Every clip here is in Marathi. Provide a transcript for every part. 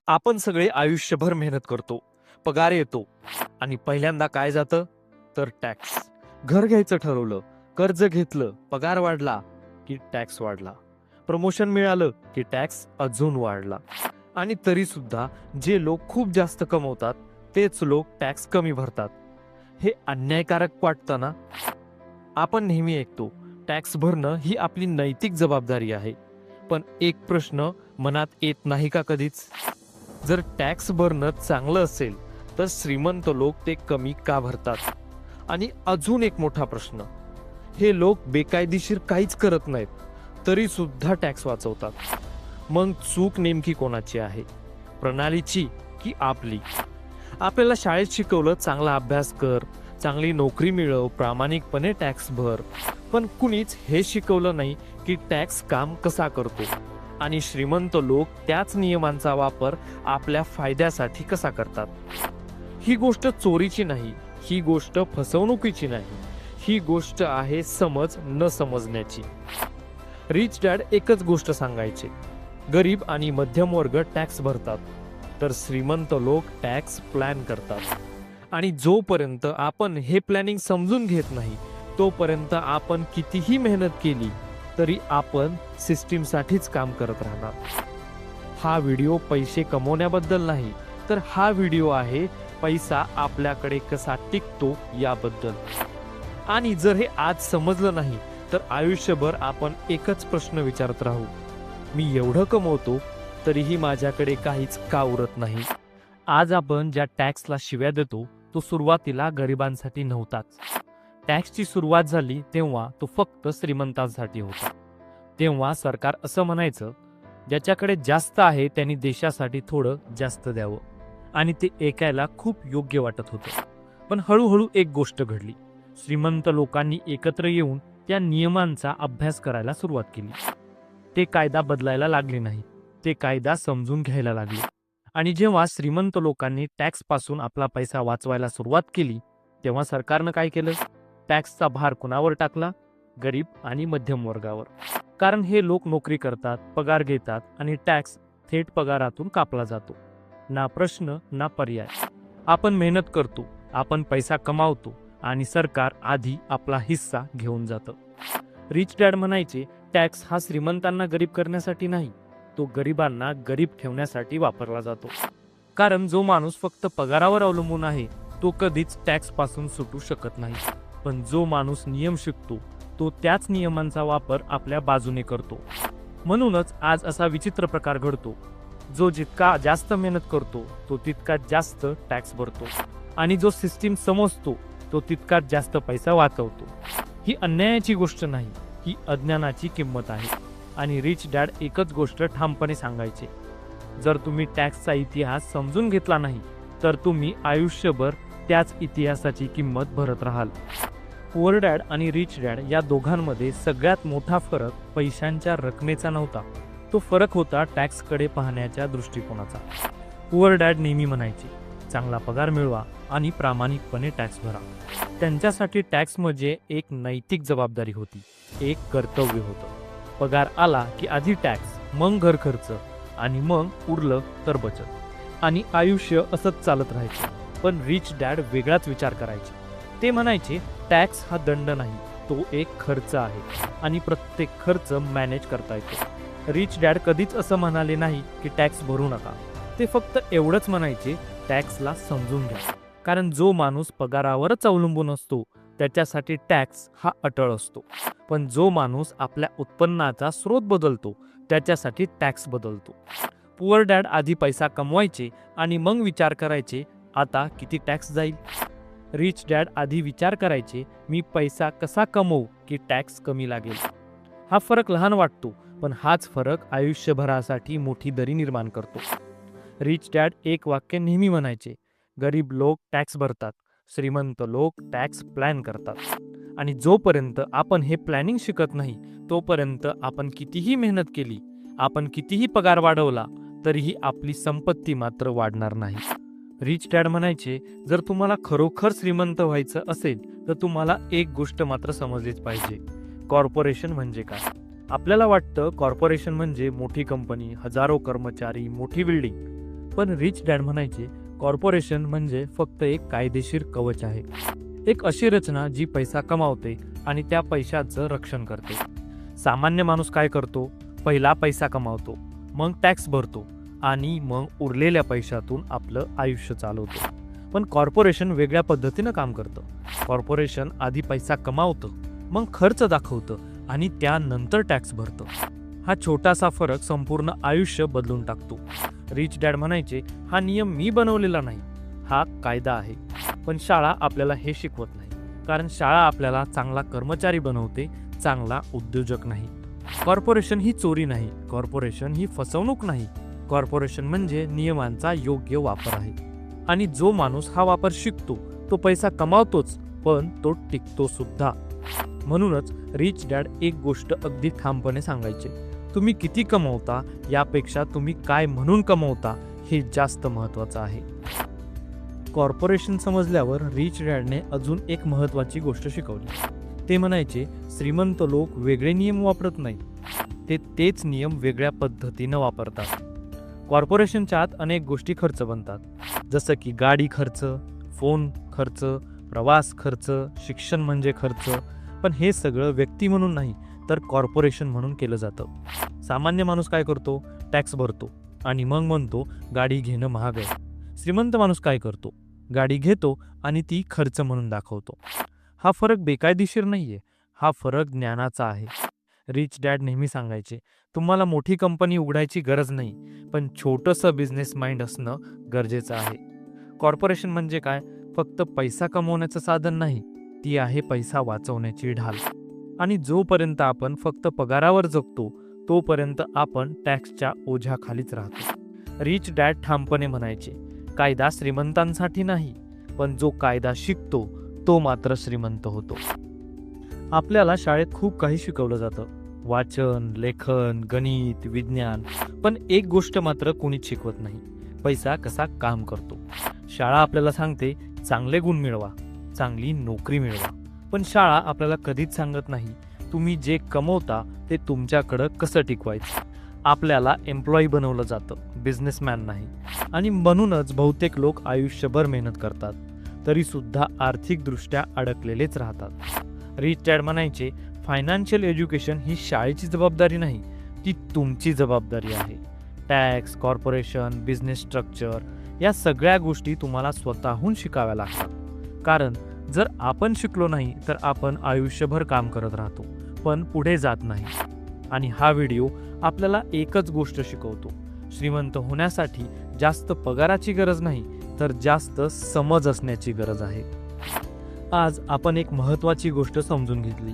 आपण सगळे आयुष्यभर मेहनत करतो, पगार येतो आणि पहिल्यांदा काय जातं तर टॅक्स. घर घ्यायचं ठरवलं, कर्ज घेतलं, पगार वाढला की टॅक्स वाढला, प्रमोशन मिळालं की टॅक्स अजून वाढला. आणि तरी सुद्धा जे लोक खूप जास्त कमवतात तेच लोक टॅक्स कमी भरतात. हे अन्यायकारक वाटतं ना? आपण नेहमी ऐकतो टॅक्स भरणं ही आपली नैतिक जबाबदारी आहे, पण एक प्रश्न मनात येत नाही का कधीच? जर टॅक्स भरणं चांगलं असेल तर श्रीमंत लोक ते कमी का भरतात? आणि अजून एक मोठा प्रश्न, हे लोक बेकायदेशीर काहीच करत नाहीत तरी सुद्धा टॅक्स वाचवतात. मग चूक नेमकी कोणाची आहे, प्रणालीची की आपली? आपल्याला शाळेत शिकवलं चांगला अभ्यास कर, चांगली नोकरी मिळव, प्रामाणिकपणे टॅक्स भर, पण कुणीच हे शिकवलं नाही की टॅक्स काम कसा करतो आणि श्रीमंत लोक त्याच नियमांचा वापर आपल्या फायद्यासाठी कसा करतात. ही गोष्ट चोरीची नाही, ही गोष्ट फसवणुकीची नाही, ही गोष्ट आहे समज न समजण्याची. रिच डॅड एकच गोष्ट सांगायचे, गरीब आणि मध्यम वर्ग टॅक्स भरतात तर श्रीमंत लोक टॅक्स प्लॅन करतात. आणि जोपर्यंत आपण हे प्लॅनिंग समजून घेत नाही तोपर्यंत आपण कितीही मेहनत केली तरी आपण सिस्टीमसाठीच काम करत राहणार. हा व्हिडिओ पैसे कमवण्याबद्दल नाही, तर हा व्हिडिओ आहे पैसा आपल्याकडे कसा टिकतो याबद्दल. आणि जर हे आज समजलं नाही तर आयुष्यभर आपण एकच प्रश्न विचारत राहू, मी एवढं कमवतो तरीही माझ्याकडे काहीच का उरत नाही. आज आपण ज्या टॅक्सला शिव्या देतो तो सुरुवातीला गरिबांसाठी नव्हताच. टॅक्सची सुरुवात झाली तेव्हा तो फक्त श्रीमंतांसाठी होता. तेव्हा सरकार असं म्हणायचं, ज्याच्याकडे जास्त आहे त्यांनी देशासाठी थोडं जास्त द्यावं. आणि ते ऐकायला खूप योग्य वाटत होतं. पण हळूहळू एक गोष्ट घडली, श्रीमंत लोकांनी एकत्र येऊन त्या नियमांचा अभ्यास करायला सुरुवात केली. ते कायदा बदलायला लागले नाही, ते कायदा समजून घ्यायला लागले. आणि जेव्हा श्रीमंत लोकांनी टॅक्स पासून आपला पैसा वाचवायला सुरुवात केली तेव्हा सरकारनं काय केलं, टॅक्सचा भार कुणावर टाकला, गरीब आणि मध्यम वर्गावर. कारण हे लोक नोकरी करतात, पगार घेतात आणि टॅक्स थेट पगारातून कापला जातो. ना प्रश्न ना पर्याय. आपण मेहनत करतो, आपण पैसा कमावतो आणि सरकार आधी आपला हिस्सा घेऊन जातं. रिच डॅड म्हणायचे, टॅक्स हा श्रीमंतांना गरीब करण्यासाठी नाही, तो गरिबांना गरीब ठेवण्यासाठी वापरला जातो. कारण जो माणूस फक्त पगारावर अवलंबून आहे तो कधीच टॅक्स पासून सुटू शकत नाही. पण जो माणूस नियम शिकतो तो त्याच नियमांचा वापर आपल्या बाजूने करतो. म्हणूनच आज असा विचित्र प्रकार घडतो, जो जितका जास्त मेहनत करतो तो तितका जास्त टॅक्स भरतो आणि जो सिस्टीम समजतो तो तितका जास्त पैसा वाचवतो. ही अन्यायाची गोष्ट नाही, ही अज्ञानाची किंमत आहे. आणि रिच डॅड एकच गोष्ट ठामपणे सांगायचे, जर तुम्ही टॅक्सचा इतिहास समजून घेतला नाही तर तुम्ही आयुष्यभर त्याच इतिहासाची किंमत भरत राहाल. पुअर डॅड आणि रिच डॅड या दोघांमध्ये सगळ्यात मोठा फरक पैशांच्या रकमेचा नव्हता, तो फरक होता टॅक्सकडे पाहण्याच्या दृष्टिकोनाचा. पुअर डॅड नेहमी म्हणायचे, चांगला पगार मिळवा आणि प्रामाणिकपणे टॅक्स भरा. त्यांच्यासाठी टॅक्स म्हणजे एक नैतिक जबाबदारी होती, एक कर्तव्य होतं. पगार आला की आधी टॅक्स, मग घर खर्च आणि मग उरलं तर बचत. आणि आयुष्य असंच चालत राहायचं. पण रिच डॅड वेगळाच विचार करायचे. ते म्हणायचे, टॅक्स हा दंड नाही, तो एक खर्च आहे आणि प्रत्येक खर्च मॅनेज करता येतो. रिच डॅड कधीच असं म्हणाले नाही की टॅक्स भरू नका. ते फक्त एवढंच म्हणायचे, टॅक्सला समजून घ्या. कारण जो माणूस पगारावरच अवलंबून असतो त्याच्यासाठी टॅक्स हा अटळ असतो. पण जो माणूस आपल्या उत्पन्नाचा स्रोत बदलतो त्याच्यासाठी टॅक्स बदलतो. पुअर डॅड आधी पैसा कमवायचे आणि मग विचार करायचे, आता किती टॅक्स जाईल. रिच डॅड आधी विचार करायचे, मी पैसा कसा कमवू की टॅक्स कमी लागेल. हा फरक लहान वाटतो, पण हाच फरक आयुष्यभरासाठी मोठी दरी निर्माण करतो. रिच डॅड एक वाक्य नेहमी म्हणायचे, गरीब लोक टॅक्स भरतात, श्रीमंत लोक टॅक्स प्लॅन करतात. आणि जोपर्यंत आपण हे प्लॅनिंग शिकत नाही तोपर्यंत आपण कितीही मेहनत केली, आपण कितीही पगार वाढवला तरीही आपली संपत्ती मात्र वाढणार नाही. रिच डॅड म्हणायचे, जर तुम्हाला खरोखर श्रीमंत व्हायचं असेल तर तुम्हाला एक गोष्ट मात्र समजलीच पाहिजे, कॉर्पोरेशन म्हणजे काय. आपल्याला वाटतं कॉर्पोरेशन म्हणजे मोठी कंपनी, हजारो कर्मचारी, मोठी बिल्डिंग. पण रिच डॅड म्हणायचे कॉर्पोरेशन म्हणजे फक्त एक कायदेशीर कवच आहे, एक अशी रचना जी पैसा कमावते आणि त्या पैशाचं रक्षण करते. सामान्य माणूस काय करतो? पहिला पैसा कमावतो, मग टॅक्स भरतो आणि मग उरलेल्या पैशातून आपलं आयुष्य चालवतो. पण कॉर्पोरेशन वेगळ्या पद्धतीनं काम करतं. कॉर्पोरेशन आधी पैसा कमावतं, मग खर्च दाखवतं आणि त्यानंतर टॅक्स भरतं. हा छोटासा फरक संपूर्ण आयुष्य बदलून टाकतो. रिच डॅड म्हणायचे हा नियम मी बनवलेला नाही, हा कायदा आहे. पण शाळा आपल्याला हे शिकवत नाही, कारण शाळा आपल्याला चांगला कर्मचारी बनवते, चांगला उद्योजक नाही. कॉर्पोरेशन ही चोरी नाही, कॉर्पोरेशन ही फसवणूक नाही. कॉर्पोरेशन म्हणजे नियमांचा योग्य वापर आहे. आणि जो माणूस हा वापर शिकतो तो पैसा कमावतोच, पण तो टिकतो सुद्धा. म्हणूनच रिच डॅड एक गोष्ट अगदी ठामपणे सांगायचे, तुम्ही किती कमवता यापेक्षा तुम्ही काय म्हणून कमवता हे जास्त महत्वाचं आहे. कॉर्पोरेशन समजल्यावर रिच डॅडने अजून एक महत्वाची गोष्ट शिकवली. ते म्हणायचे श्रीमंत लोक वेगळे नियम वापरत नाही, ते तेच नियम वेगळ्या पद्धतीनं वापरतात. कॉर्पोरेशनच्या आत अनेक गोष्टी खर्च बनतात, जसं की गाडी खर्च, फोन खर्च, प्रवास खर्च, शिक्षण म्हणजे खर्च. पण हे सगळं व्यक्ती म्हणून नाही तर कॉर्पोरेशन म्हणून केलं जातं. सामान्य माणूस काय करतो? टॅक्स भरतो आणि मग म्हणतो गाडी घेणं महाग आहे. श्रीमंत माणूस काय करतो? गाडी घेतो आणि ती खर्च म्हणून दाखवतो. हा फरक बेकायदेशीर नाहीये, हा फरक ज्ञानाचा आहे. रिच डॅड नेहमी सांगायचे तुम्हाला मोठी कंपनी उघडायची गरज नाही, पण छोटंसं बिझनेस माइंड असणं गरजेचं आहे. कॉर्पोरेशन म्हणजे काय? फक्त पैसा कमवण्याचं साधन नाही, ती आहे पैसा वाचवण्याची ढाल. आणि जोपर्यंत आपण फक्त पगारावर जगतो तोपर्यंत आपण टॅक्सच्या ओझ्याखालीच राहतो. रिच डॅड ठामपणे म्हणायचे कायदा श्रीमंतांसाठी नाही, पण जो कायदा शिकतो तो मात्र श्रीमंत होतो. आपल्याला शाळेत खूप काही शिकवलं जातं, वाचन, लेखन, गणित, विज्ञान. पण एक गोष्ट मात्र कोणीच शिकवत नाही, पैसा कसा काम करतो. शाळा आपल्याला सांगते चांगले गुण मिळवा, चांगली नोकरी मिळवा. पण शाळा आपल्याला कधीच सांगत नाही तुम्ही जे कमवता ते तुमच्याकडं कसं टिकवायचं. आपल्याला एम्प्लॉई बनवलं जातं, बिझनेसमॅन नाही. आणि म्हणूनच बहुतेक लोक आयुष्यभर मेहनत करतात तरी सुद्धा आर्थिकदृष्ट्या अडकलेलेच राहतात. रिच डॅड म्हणायचे फायनान्शियल एज्युकेशन ही शाळेची जबाबदारी नाही, ती तुमची जबाबदारी आहे. टॅक्स, कॉर्पोरेशन, बिझनेस स्ट्रक्चर या सगळ्या गोष्टी तुम्हाला स्वतःहून शिकाव्या लागतात. कारण जर आपण शिकलो नाही तर आपण आयुष्यभर काम करत राहतो पण पुढे जात नाही. आणि हा व्हिडिओ आपल्याला एकच गोष्ट शिकवतो, श्रीमंत होण्यासाठी जास्त पगाराची गरज नाही तर जास्त समज असण्याची गरज आहे. आज आपण एक महत्वाची गोष्ट समजून घेतली.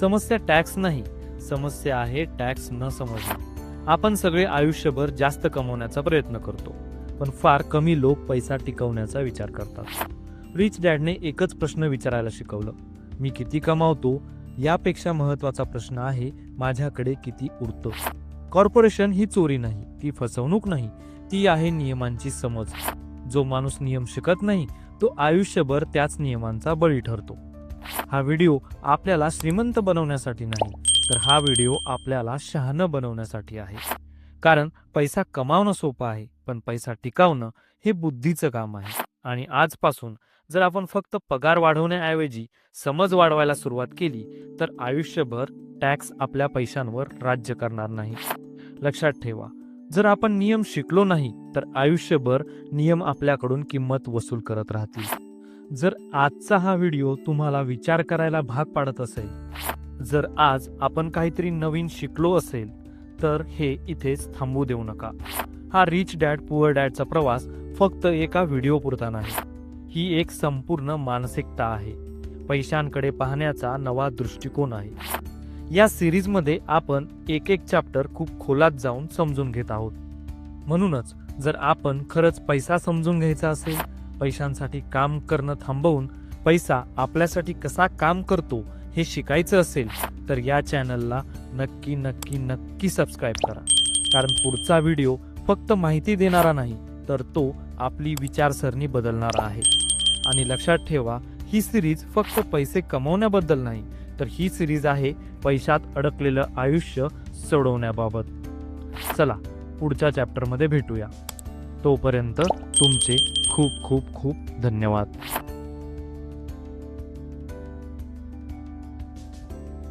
समस्या टॅक्स नाही, समस्या आहे टॅक्स न समजणे. आपण सगळे आयुष्यभर जास्त कमवण्याचा प्रयत्न करतो, पण फार कमी लोक पैसा टिकवण्याचा विचार करतात. रिच डॅडने एकच प्रश्न विचारायला शिकवलं, मी किती कमावतो? यापेक्षा महत्वाचा प्रश्न आहे माझ्याकडे किती उरतं. कॉर्पोरेशन ही चोरी नाही, ती फसवणूक नाही, ती आहे नियमांची समज. जो माणूस नियम शिकत नाही तो आयुष्यभर त्याच नियमांचा बळी ठरतो. हा व्हिडिओ आपल्याला श्रीमंत बनवण्यासाठी नाही, तर हा व्हिडिओ आपल्याला शहाणं बनवण्यासाठी आहे. कारण पैसा कमावणं सोपं आहे, पण पैसा टिकवणं हे बुद्धीचं काम आहे. आणि आजपासून जर आपण फक्त पगार वाढवण्याऐवजी समज वाढवायला सुरुवात केली तर आयुष्यभर टॅक्स आपल्या पैशांवर राज्य करणार नाही. लक्षात ठेवा, जर आपण नियम शिकलो नाही तर आयुष्यभर नियम आपल्याकडून किंमत वसूल करत राहतील. जर आजचा हा व्हिडिओ तुम्हाला विचार करायला भाग पाडत असेल, जर आज आपण काहीतरी नवीन शिकलो असेल तर हे इथेच थांबू देऊ नका. हा रिच डॅड पुअर डॅडचा प्रवास फक्त एका व्हिडिओ पुरता नाही, ही एक संपूर्ण मानसिकता आहे, पैशांकडे पाहण्याचा नवा दृष्टिकोन आहे. या सिरीजमध्ये आपण एक एक चॅप्टर खूप खोलात जाऊन समजून घेत आहोत. म्हणूनच जर आपण खरंच पैसा समजून घ्यायचा असेल, पैशांसाठी काम करणं थांबवून पैसा आपल्यासाठी कसा काम करतो हे शिकायचं असेल तर या चॅनलला नक्की नक्की नक्की सबस्क्राईब करा. कारण पुढचा व्हिडिओ फक्त माहिती देणारा नाही तर तो आपली विचारसरणी बदलणारा आहे. आणि लक्षात ठेवा, ही सिरीज फक्त पैसे कमवण्याबद्दल नाही तर ही सिरीज आहे पैशात अडकलेलं आयुष्य सोडवण्याबाबत. चला पुढच्या चॅप्टरमध्ये भेटूया. तोपर्यंत तुमचे खूप खूप खूप धन्यवाद.